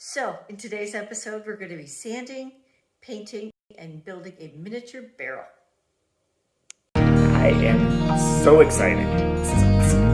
So in today's episode, we're going to be sanding, painting, and building a miniature barrel. I am so excited. This is awesome.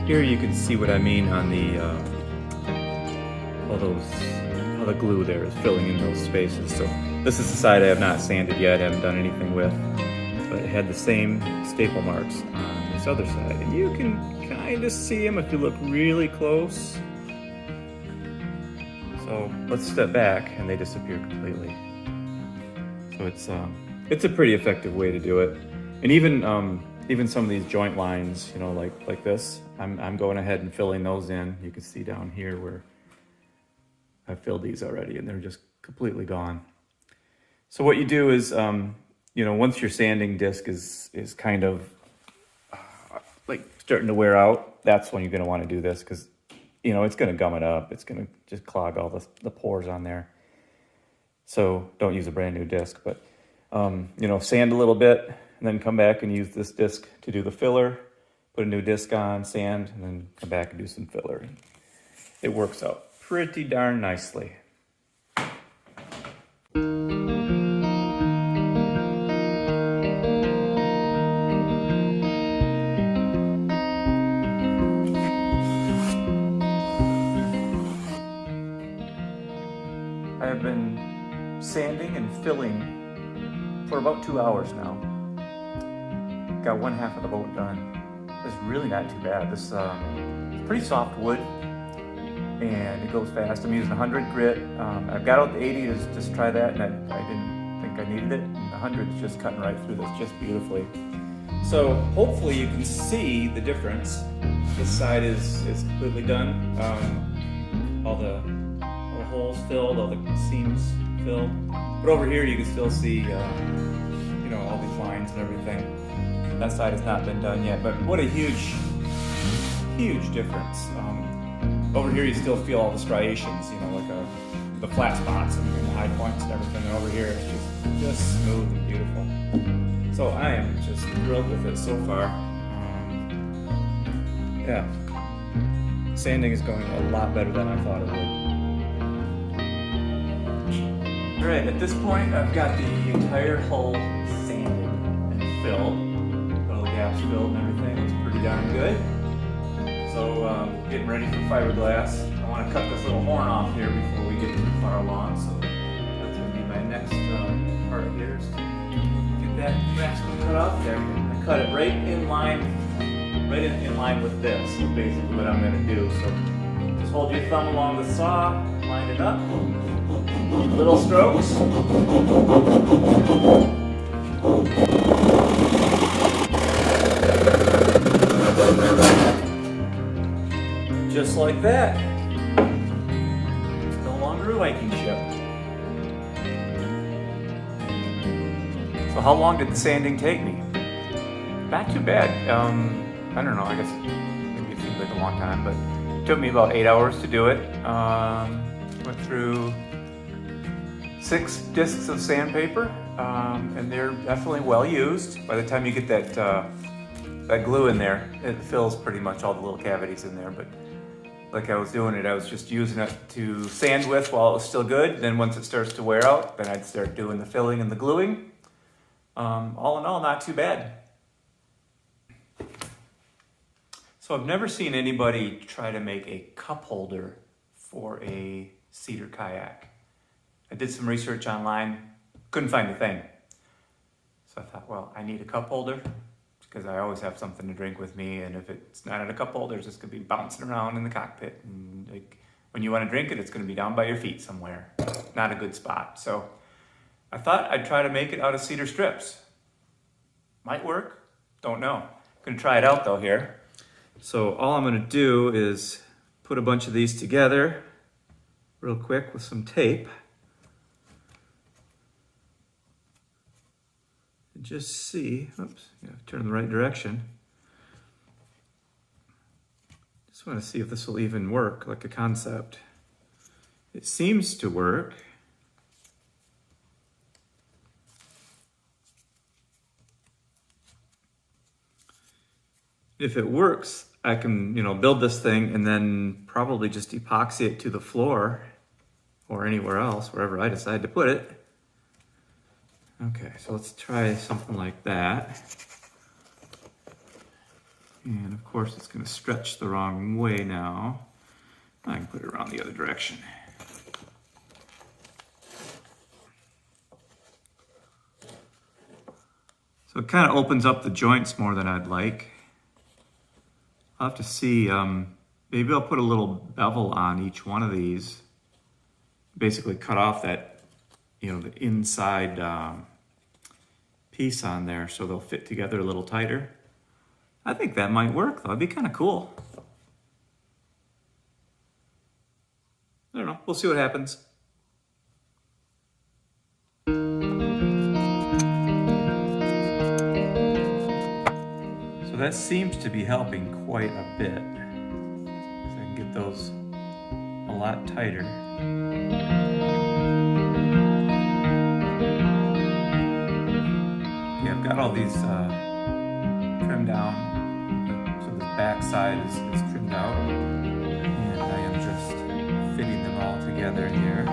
Here you can see what I mean on the how the glue there is filling in those spaces. So this is the side I have not sanded yet, haven't done anything with, but it had the same staple marks on this other side, and you can kind of see them if you look really close. So let's step back, and they disappear completely. So it's a pretty effective way to do it, and even some of these joint lines, you know, like this, I'm going ahead and filling those in. You can see down here where I've filled these already, and they're just completely gone. So what you do is, you know, once your sanding disc is kind of like starting to wear out, that's when you're going to want to do this, because, you know, it's going to gum it up. It's going to just clog all the pores on there. So don't use a brand new disc, but, you know, sand a little bit, and then come back and use this disc to do the filler, put a new disc on, sand, and then come back and do some filler. It works out pretty darn nicely. I have been sanding and filling for about 2 hours now. Got one half of the boat done. It's really not too bad. This it's pretty soft wood, and it goes fast. I'm using 100 grit. I've got out the 80 to just try that, and I didn't think I needed it. And the 100 is just cutting right through this just beautifully. So hopefully you can see the difference. This side is completely done. All the holes filled, all the seams filled. But over here you can still see, you know, all these lines and everything. That side has not been done yet, but what a huge difference. Over here you still feel all the striations, you know, like the flat spots and the high points and everything. And over here it's just smooth and beautiful. So I am just thrilled with it so far. Yeah, sanding is going a lot better than I thought it would. All right, at this point I've got the entire hull sanded and filled. Gaps filled and everything. Looks pretty darn good. So getting ready for fiberglass. I want to cut this little horn off here before we get too far along. So that's going to be my next part here. So get that maximum cut off there. I cut it right in line with this. Is basically what I'm going to do. So just hold your thumb along the saw, line it up, little strokes. Just like that. It's no longer a Viking ship. So how long did the sanding take me? Not too bad. I don't know, I guess maybe it seems like a long time, but it took me about 8 hours to do it. Went through 6 discs of sandpaper, and they're definitely well used. By the time you get that glue in there, it fills pretty much all the little cavities in there. But like I was doing it, I was just using it to sand with while it was still good. Then once it starts to wear out, then I'd start doing the filling and the gluing. All in all, not too bad. So I've never seen anybody try to make a cup holder for a cedar kayak. I did some research online, couldn't find a thing. So I thought, well, I need a cup holder because I always have something to drink with me, and if it's not in a cup holder, it's just gonna be bouncing around in the cockpit. And like, when you wanna drink it, it's gonna be down by your feet somewhere. Not a good spot. So I thought I'd try to make it out of cedar strips. Might work, don't know. Gonna try it out though here. So all I'm gonna do is put a bunch of these together real quick with some tape. And just see, oops, turn in the right direction. Just wanna see if this will even work, like a concept. It seems to work. If it works, I can, build this thing and then probably just epoxy it to the floor or anywhere else, wherever I decide to put it. Okay, so let's try something like that. And of course it's gonna stretch the wrong way now. I can put it around the other direction. So it kind of opens up the joints more than I'd like. I'll have to see, maybe I'll put a little bevel on each one of these. Basically cut off that, the inside piece on there so they'll fit together a little tighter. I think that might work though, it'd be kind of cool. I don't know, we'll see what happens. So that seems to be helping quite a bit. So I can get those a lot tighter. Okay, I've got all these trimmed down. So the back side is trimmed out. And I am just fitting them all together here.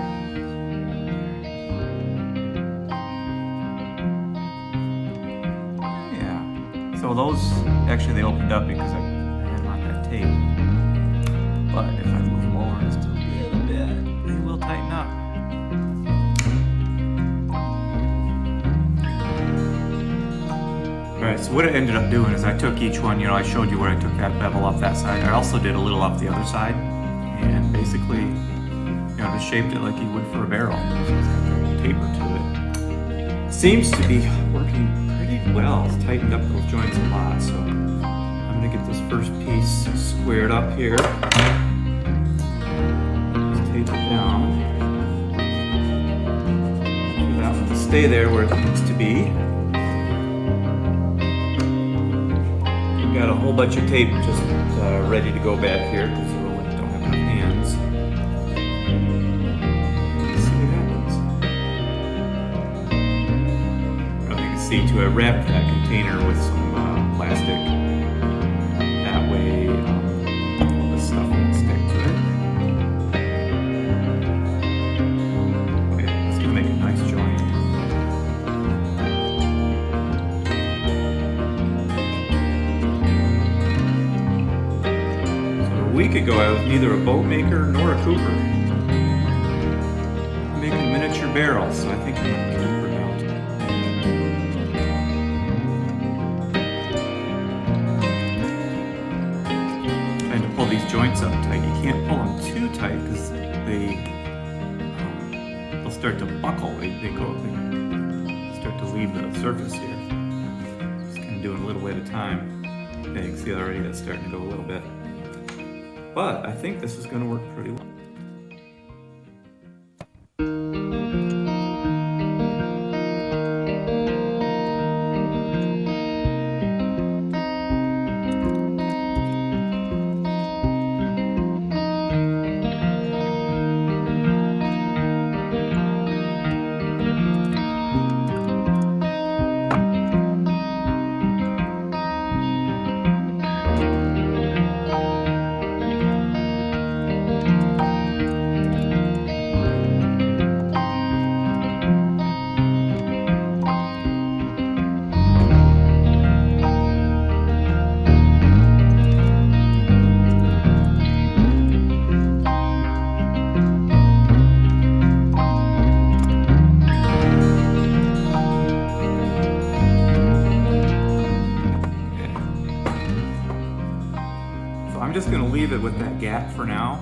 So those, actually they opened up because I had them on that tape. But if I move them over just a little bit, they will tighten up. Alright, so what I ended up doing is I took each one, I showed you where I took that bevel off that side. I also did a little off the other side. And basically, just shaped it like you would for a barrel. So it's got a taper to it. Seems to be working well. It's tightened up those joints a lot, so I'm gonna get this first piece squared up here. Just tape it down. For that one to stay there where it needs to be. We've got a whole bunch of tape just ready to go back here because we really don't have enough hands. To wrap that container with some plastic. That way all this stuff won't stick to it. Okay, it's gonna make a nice joint. So a week ago I was neither a boat maker nor a cooper. I'm making miniature barrels, so I think I'm gonna cooper now. joints up tight. You can't pull them too tight because they'll start to buckle. They start to leave the surface here. Just kind of doing a little at a time. Yeah, you can see already that's starting to go a little bit. But I think this is going to work pretty well. I'm just going to leave it with that gap for now.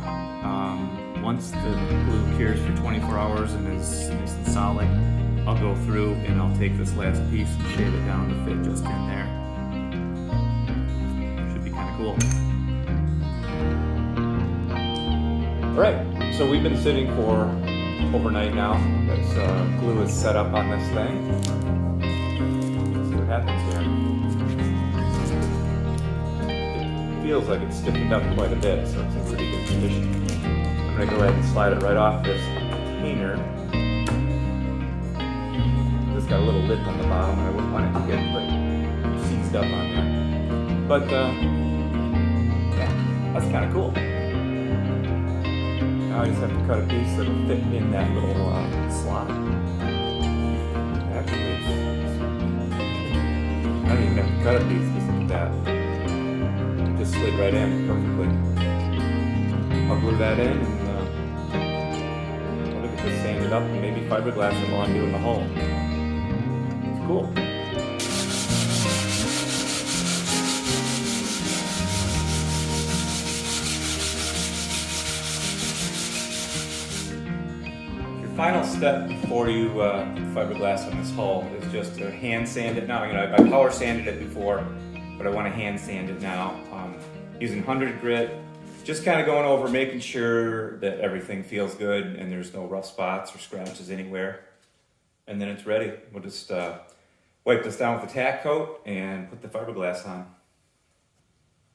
Once the glue cures for 24 hours and is nice and solid, I'll go through and I'll take this last piece and shave it down to fit just in there. Should be kind of cool. Alright, so we've been sitting for overnight now. This glue is set up on this thing. Let's see what happens here. Feels like it's stiffened up quite a bit, so it's in pretty good condition. I'm going to go ahead and slide it right off this container. This got a little lip on the bottom and I wouldn't want it to get seized up on there. But yeah, that's kind of cool. Now I just have to cut a piece that'll fit in that little slot. Actually, I don't even have to cut a piece, just look at that. Just slid right in perfectly. I'll glue that in and I'll just sand it up and maybe fiberglass it while I'm doing the hull. It's cool. Your final step before you fiberglass on this hull is just to hand sand it now. You know, I power sanded it before, but I want to hand sand it now. Using 100 grit, just kind of going over, making sure that everything feels good and there's no rough spots or scratches anywhere. And then it's ready. We'll just wipe this down with a tack coat and put the fiberglass on.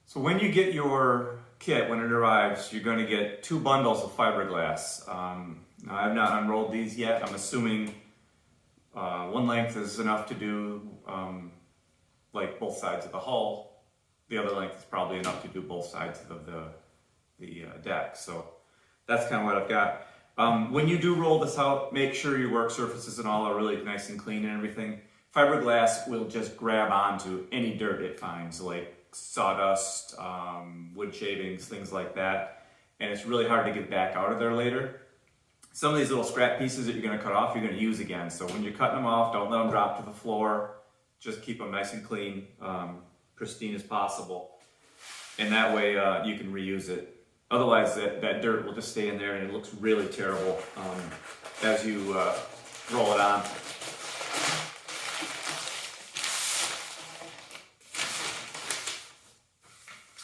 So when you get your kit, when it arrives, you're going to get 2 bundles of fiberglass. Now I've not unrolled these yet. I'm assuming one length is enough to do like both sides of the hull. The other length is probably enough to do both sides of the deck. So that's kind of what I've got. When you do roll this out, make sure your work surfaces and all are really nice and clean and everything. Fiberglass will just grab onto any dirt it finds, like sawdust, wood shavings, things like that. And it's really hard to get back out of there later. Some of these little scrap pieces that you're going to cut off, you're going to use again. So when you're cutting them off, don't let them drop to the floor. Just keep them nice and clean. Pristine as possible, and that way you can reuse it. Otherwise that dirt will just stay in there and it looks really terrible as you roll it on.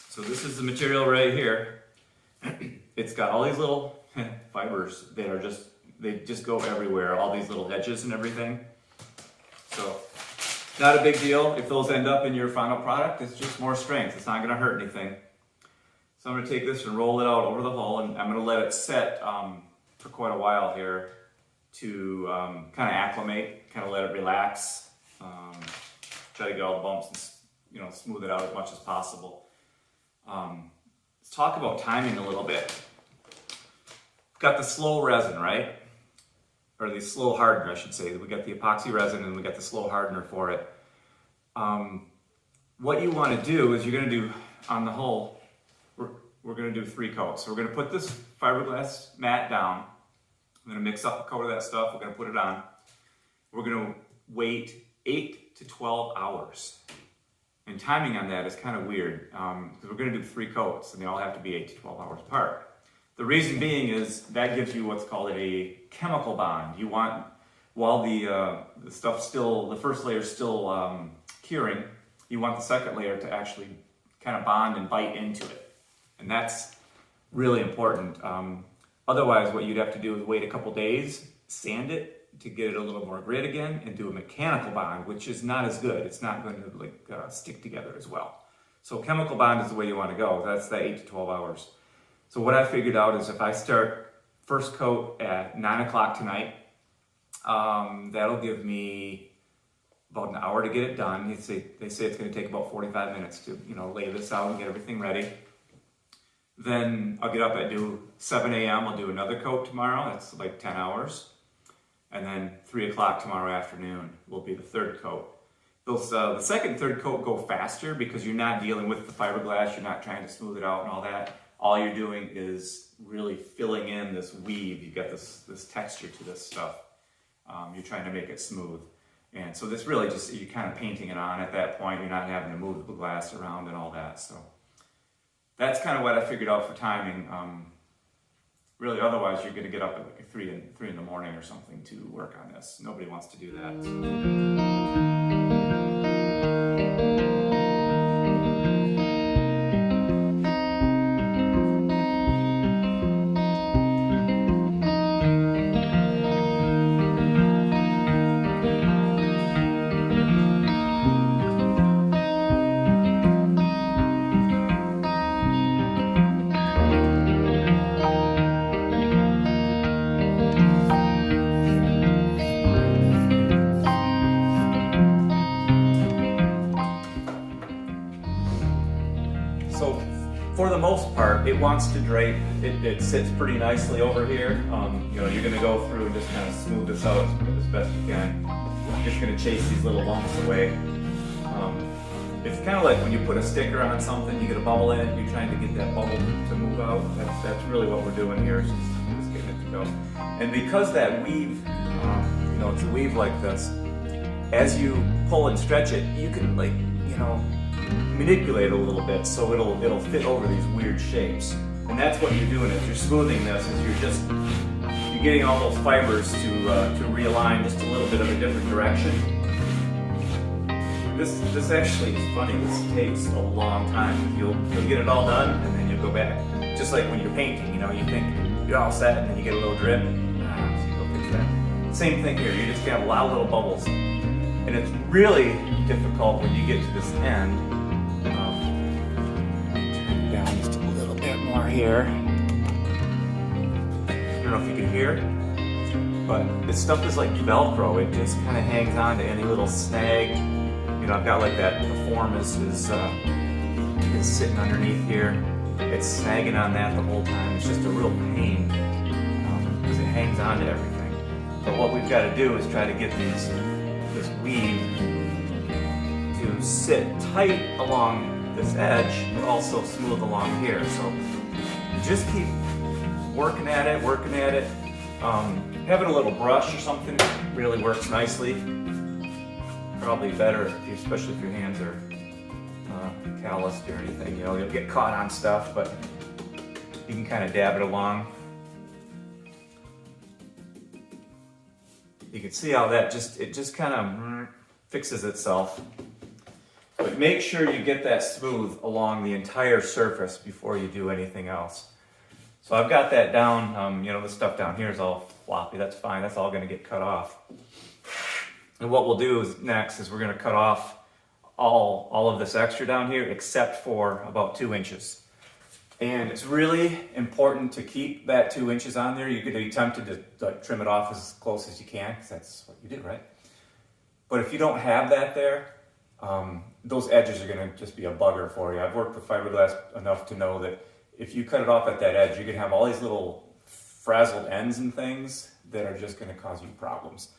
So this is the material right here. It's got all these little fibers that are they just go everywhere, all these little edges and everything. So not a big deal if those end up in your final product. It's just more strength. It's not going to hurt anything. So I'm going to take this and roll it out over the hull, and I'm going to let it set for quite a while here to kind of acclimate, kind of let it relax. Try to get all the bumps and smooth it out as much as possible. Let's talk about timing a little bit. Got the slow resin, right? Or the slow hardener, I should say. We got the epoxy resin and we got the slow hardener for it. What you want to do is you're going to do on the hull, we're going to do 3 coats. So we're going to put this fiberglass mat down. I'm going to mix up a coat of that stuff. We're going to put it on. We're going to wait 8 to 12 hours. And timing on that is kind of weird because we're going to do 3 coats and they all have to be 8 to 12 hours apart. The reason being is that gives you what's called a chemical bond. You want, while the stuff still, the first layer is still curing, you want the second layer to actually kind of bond and bite into it. And that's really important. Otherwise, what you'd have to do is wait a couple days, sand it to get it a little more grit again, and do a mechanical bond, which is not as good. It's not going to stick together as well. So chemical bond is the way you want to go. That's the 8 to 12 hours. So what I figured out is if I start first coat at 9 o'clock tonight, that'll give me about an hour to get it done. They say it's going to take about 45 minutes to lay this out and get everything ready. Then I'll get up at 7 a.m. I'll do another coat tomorrow. That's like 10 hours. And then 3 o'clock tomorrow afternoon will be the third coat. The second and third coat go faster because you're not dealing with the fiberglass. You're not trying to smooth it out and all that. All you're doing is really filling in this weave. You've got this texture to this stuff. You're trying to make it smooth. And so this really just, you're kind of painting it on at that point. You're not having to move the glass around and all that. So that's kind of what I figured out for timing. Really, otherwise you're going to get up at like 3 in the morning or something to work on this. Nobody wants to do that. So for the most part, it wants to drape. It sits pretty nicely over here. You're going to go through and just kind of smooth this out as best you can. You're just going to chase these little lumps away. It's kind of like when you put a sticker on something, you get a bubble in it, you're trying to get that bubble to move out. That's really what we're doing here, is just getting it to go. And because that weave, it's a weave like this, as you pull and stretch it, you can manipulate it a little bit so it'll fit over these weird shapes. And that's what you're doing is you're smoothing this, is you're getting all those fibers to realign just a little bit of a different direction. This actually is funny. This takes a long time. You'll get it all done and then you'll go back. Just like when you're painting, you think you're all set and then you get a little drip. So you go fix that. Same thing here. You just get a lot of little bubbles. And it's really difficult when you get to this end. Turn it down just a little bit more here. I don't know if you can hear, but this stuff is like Velcro. It just kind of hangs on to any little snag. I've got like that. The form is sitting underneath here. It's snagging on that the whole time. It's just a real pain because it hangs on to everything. But what we've got to do is try to get this weave to sit tight along this edge, but also smooth along here. So just keep working at it. Having a little brush or something really works nicely. Probably better, especially if your hands are calloused or anything. You'll get caught on stuff, but you can kind of dab it along. You can see how that just kind of fixes itself. But make sure you get that smooth along the entire surface before you do anything else. So I've got that down. The stuff down here is all floppy. That's fine. That's all going to get cut off. And what we'll do next is we're going to cut off all of this extra down here except for about 2 inches. And it's really important to keep that 2 inches on there. You could be tempted to trim it off as close as you can because that's what you did, right? But if you don't have that there, those edges are going to just be a bugger for you. I've worked with fiberglass enough to know that if you cut it off at that edge, you can have all these little frazzled ends and things that are just going to cause you problems.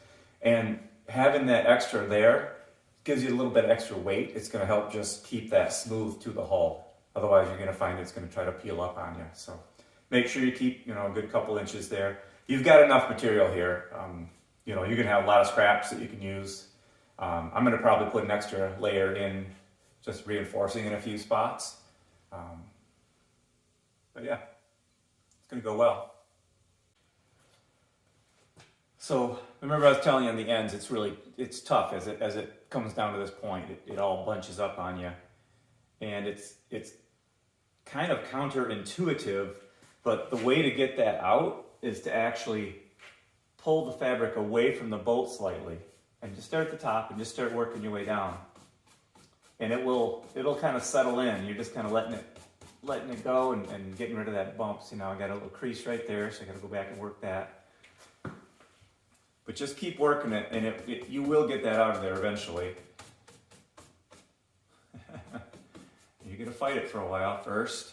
And having that extra there gives you a little bit extra weight. It's going to help just keep that smooth to the hull. Otherwise, you're going to find it's going to try to peel up on you. So make sure you keep a good couple inches there. You've got enough material here. You're going to have a lot of scraps that you can use. I'm going to probably put an extra layer in just reinforcing in a few spots. But yeah, it's gonna go well. So remember I was telling you on the ends, it's tough as it comes down to this point. It all bunches up on you, and it's kind of counterintuitive, but the way to get that out is to actually pull the fabric away from the bolt slightly, and just start at the top and just start working your way down, and it'll kind of settle in. You're just kind of letting it go and getting rid of that bump. So now I got a little crease right there, so I got to go back and work that. But just keep working it, and you will get that out of there eventually. You're gonna fight it for a while first.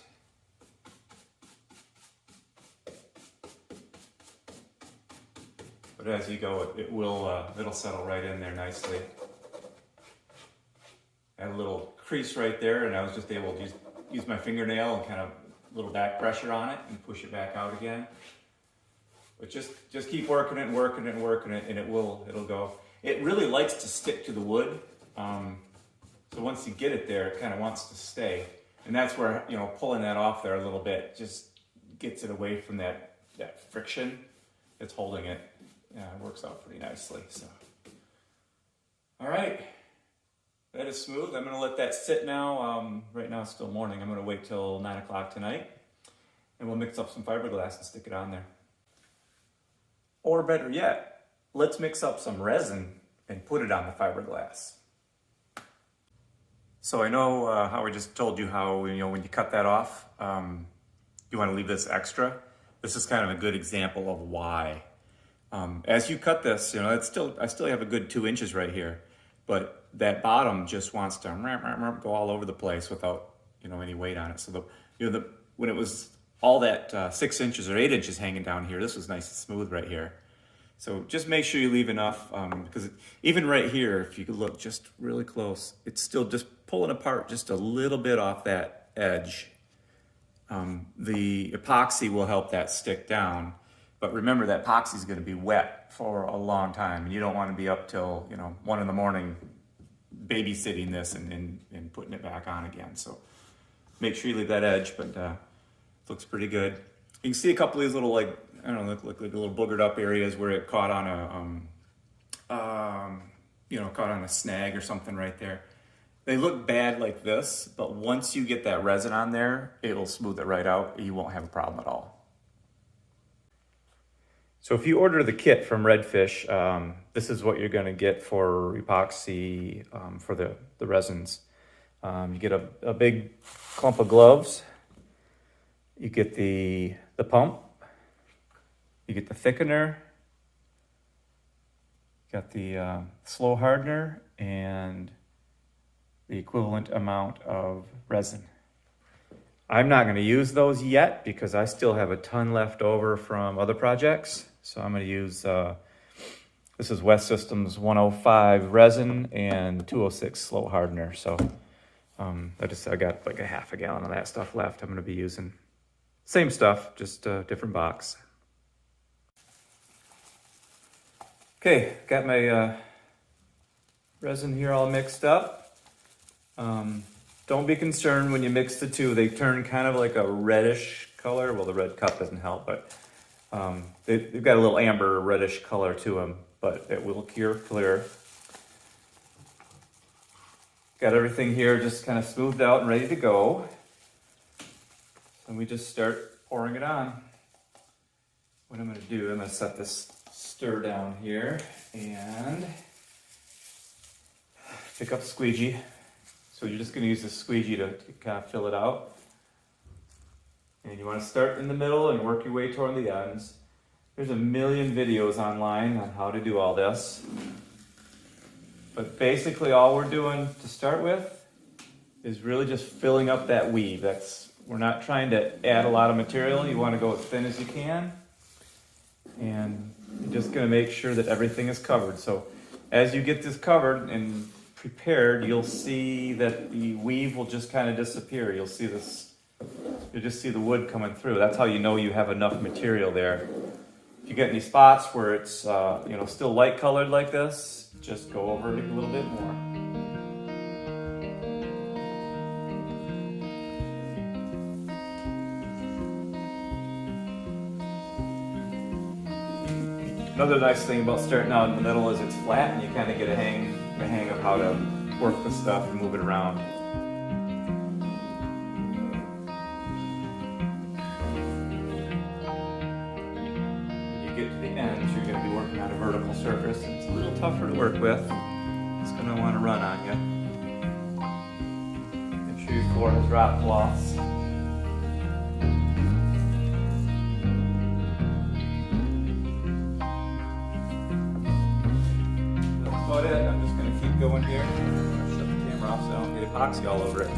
But as you go, it'll settle right in there nicely. I had a little crease right there, and I was just able to use my fingernail and kind of a little back pressure on it and push it back out again. But just keep working it and working it and working it, and it'll go. It really likes to stick to the wood. So once you get it there, it kind of wants to stay. And that's where, pulling that off there a little bit just gets it away from that friction that's holding it. Yeah, it works out pretty nicely. So, all right, that is smooth. I'm gonna let that sit now. Right now it's still morning. I'm gonna wait till 9 o'clock tonight, and we'll mix up some fiberglass and stick it on there. Or better yet, let's mix up some resin and put it on the fiberglass. So I know how I just told you how, when you cut that off, you want to leave this extra. This is kind of a good example of why. As you cut this, I still have a good 2 inches right here, but that bottom just wants to go all over the place without, any weight on it. So when it was all that 6 inches or 8 inches hanging down here, this was nice and smooth right here. So just make sure you leave enough, because even right here, if you could look just really close, it's still just pulling apart just a little bit off that edge. The epoxy will help that stick down, but remember that epoxy is going to be wet for a long time, and you don't want to be up till 1 in the morning babysitting this and putting it back on again. So make sure you leave that edge, but it looks pretty good. You can see a couple of these little look like little boogered up areas where it caught on a snag or something right there. They look bad like this, but once you get that resin on there, it'll smooth it right out. You won't have a problem at all. So if you order the kit from Redfish, this is what you're going to get for epoxy for the resins. You get a big clump of gloves. You get the pump. You get the thickener. You got the slow hardener and the equivalent amount of resin. I'm not going to use those yet because I still have a ton left over from other projects. So I'm going to use, this is West Systems 105 resin and 206 slow hardener. So I got like a half a gallon of that stuff left. I'm going to be using same stuff, just a different box. Okay, got my resin here all mixed up. Don't be concerned when you mix the two. They turn kind of like a reddish color. Well, the red cup doesn't help, but they've got a little amber reddish color to them, but it will cure clear. Got everything here just kind of smoothed out and ready to go. And we just start pouring it on. What I'm going to do, I'm going to set this stir down here and pick up squeegee. So you're just going to use the squeegee to kind of fill it out. And you want to start in the middle and work your way toward the ends. There's a million videos online on how to do all this. But basically all we're doing to start with is really just filling up that weave. We're not trying to add a lot of material. You want to go as thin as you can. And you're just going to make sure that everything is covered. So as you get this covered and prepared, you'll see that the weave will just kind of disappear. You'll just see the wood coming through. That's how you know you have enough material there. If you get any spots where it's still light colored like this, just go over it a little bit more. Another nice thing about starting out in the middle is it's flat and you kind of get a hang of how to work the stuff and move it around. When you get to the ends, you're going to be working on a vertical surface. It's a little tougher to work with. It's going to want to run on you. Make sure your floor has drop cloths. That's about it. I'm just going to keep going here. Shut the camera off so I don't get epoxy all over it.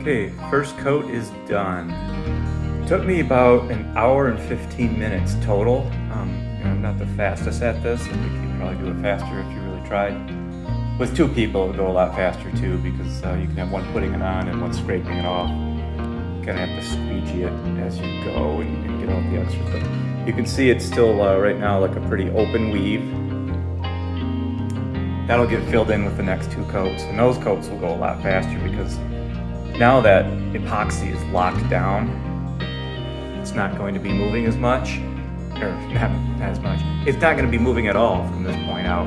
Okay, first coat is done. Took me about an hour and 15 minutes total. I'm not the fastest at this. I think you'd probably do it faster if you really tried. With two people, it would go a lot faster too, because you can have one putting it on and one scraping it off. You kind of have to squeegee it as you go and get all the extras. But you can see it's still right now like a pretty open weave. That'll get filled in with the next two coats, and those coats will go a lot faster because now that epoxy is locked down, it's not going to be moving as much, or not as much. It's not going to be moving at all from this point out.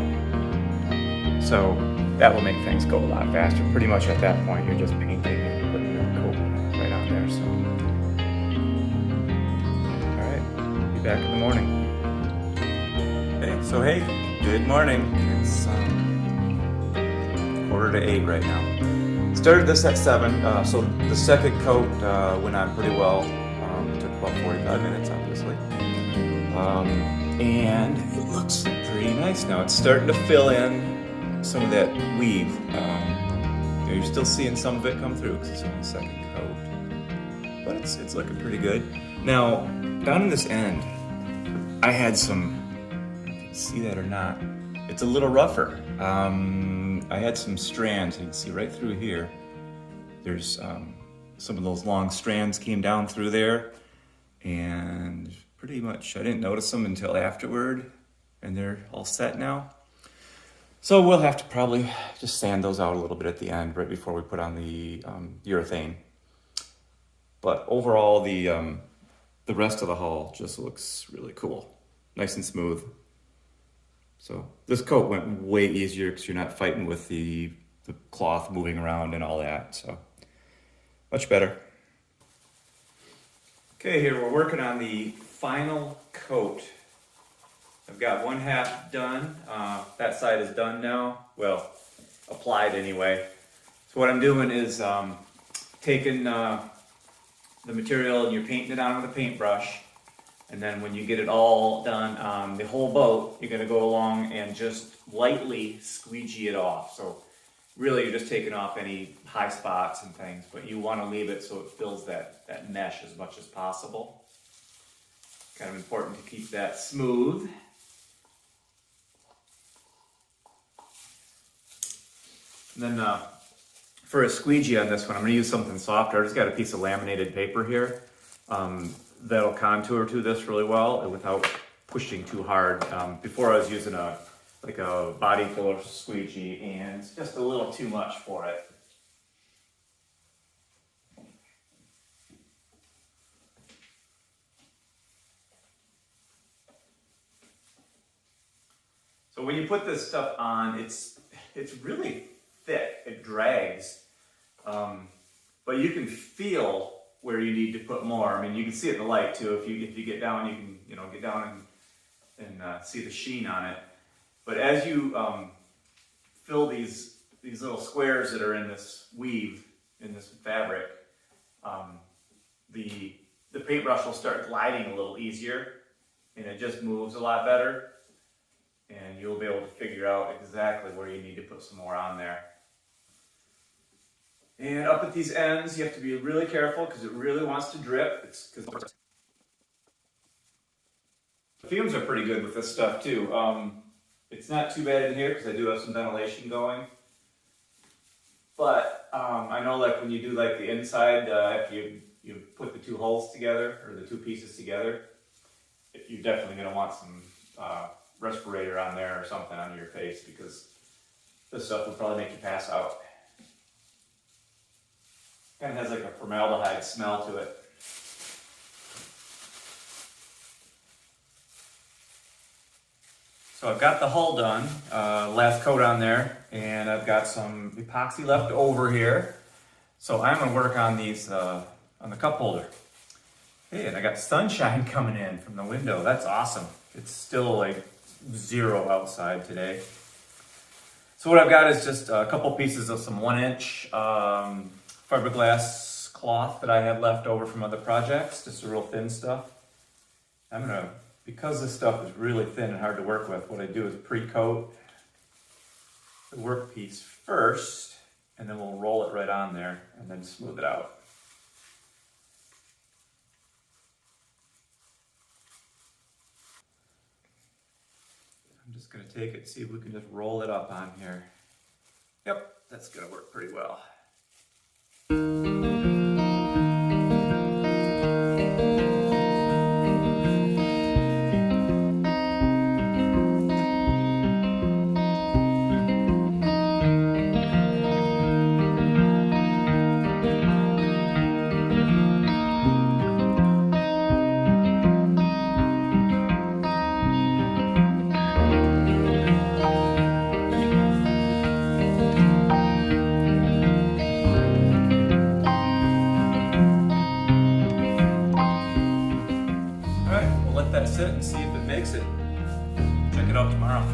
So that will make things go a lot faster. Pretty much at that point, you're just painting and putting the coat right on there. So, all right, be back in the morning. Hey, good morning. It's 7:45 right now. Started this at 7, so the second coat went on pretty well. It took about 45 minutes, obviously. And it looks pretty nice now. It's starting to fill in some of that weave. You're still seeing some of it come through because it's only the second coat. But it's looking pretty good. Now, down in this end, I had some, I don't know if you can see that or not, it's a little rougher. I had some strands, you can see right through here. There's some of those long strands came down through there, and pretty much I didn't notice them until afterward, and they're all set now. So we'll have to probably just sand those out a little bit at the end, right before we put on the urethane. But overall, the rest of the hull just looks really cool, nice and smooth. So this coat went way easier because you're not fighting with the cloth moving around and all that. So much better. Okay, here we're working on the final coat. I've got one half done. That side is done now. Well, applied anyway. So what I'm doing is taking the material and you're painting it on with a paintbrush. And then when you get it all done on the whole boat, you're going to go along and just lightly squeegee it off. So really you're just taking off any high spots and things, but you want to leave it so it fills that mesh as much as possible. Kind of important to keep that smooth. And then for a squeegee on this one, I'm going to use something softer. I just got a piece of laminated paper here. That'll contour to this really well without pushing too hard. Before I was using a body filler squeegee, and it's just a little too much for it. So when you put this stuff on, it's really thick. It drags, but you can feel where you need to put more. I mean, you can see it in the light too. If you get down, you can get down and see the sheen on it. But as you fill these little squares that are in this weave, in this fabric, the paintbrush will start gliding a little easier, and it just moves a lot better. And you'll be able to figure out exactly where you need to put some more on there. And up at these ends, you have to be really careful because it really wants to drip. The fumes are pretty good with this stuff too. It's not too bad in here because I do have some ventilation going. But I know like when you do like the inside, after you put the two holes together or the two pieces together, you're definitely going to want some respirator on there or something on your face because this stuff will probably make you pass out. Kind of has like a formaldehyde smell to it. So I've got the hull done, last coat on there, and I've got some epoxy left over here. So I'm gonna work on these, on the cup holder. Hey, and I got sunshine coming in from the window. That's awesome. It's still like 0 outside today. So what I've got is just a couple pieces of some 1-inch fiberglass cloth that I had left over from other projects, just the real thin stuff. I'm gonna, because this stuff is really thin and hard to work with, what I do is pre-coat the workpiece first, and then we'll roll it right on there and then smooth it out. I'm just gonna take it, see if we can just roll it up on here. Yep, that's gonna work pretty well. Let that sit and see if it makes it. Check it out tomorrow.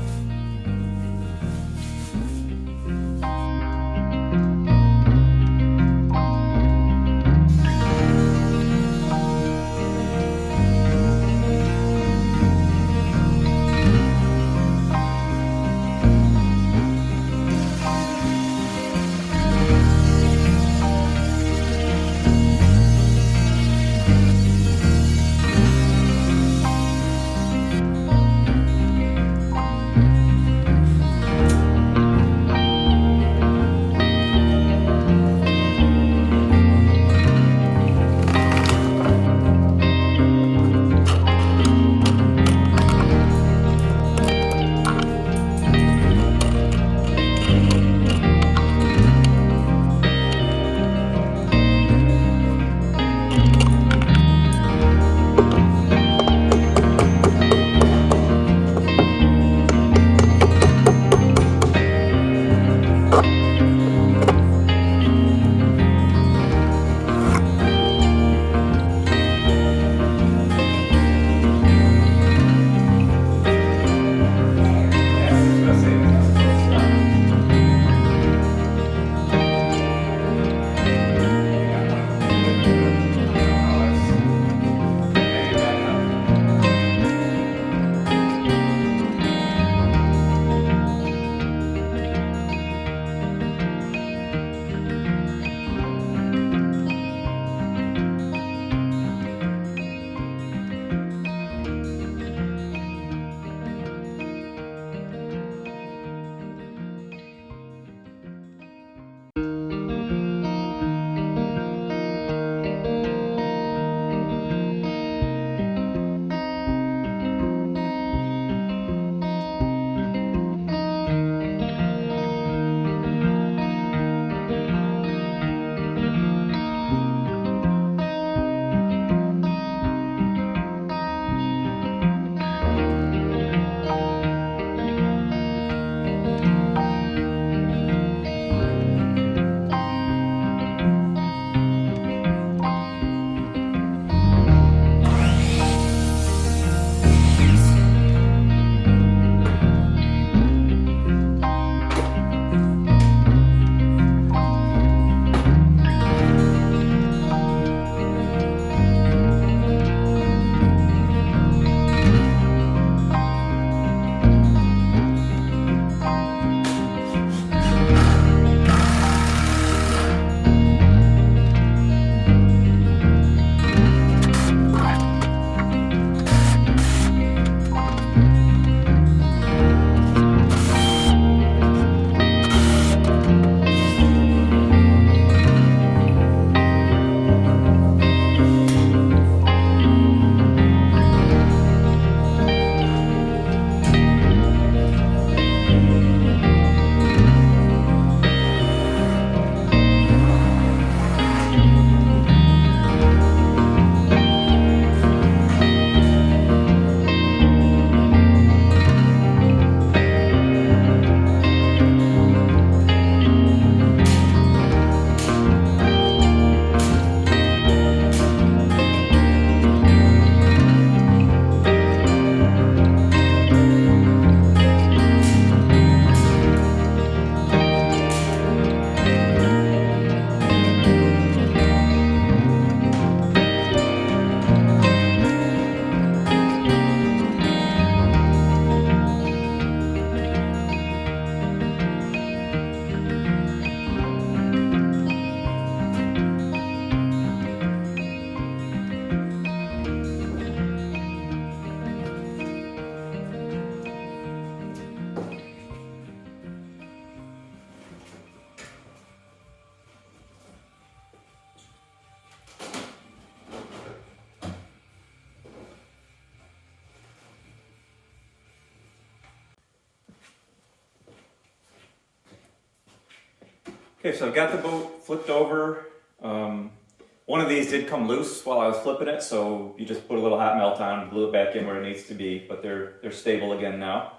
Okay, so I've got the boat flipped over. One of these did come loose while I was flipping it, so you just put a little hot melt on, glue it back in where it needs to be, but they're stable again now.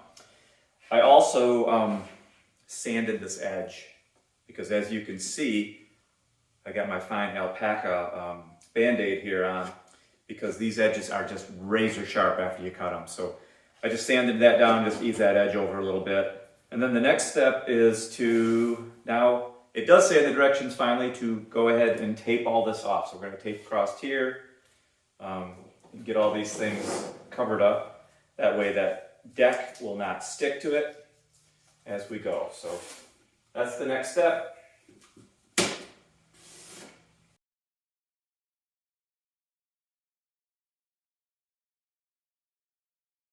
I also sanded this edge because, as you can see, I got my fine alpaca Band-Aid here on because these edges are just razor sharp after you cut them. So I just sanded that down, just ease that edge over a little bit. And then the next step is to, now it does say in the directions finally to go ahead and tape all this off. So we're going to tape across here, and get all these things covered up. That way that deck will not stick to it as we go. So that's the next step.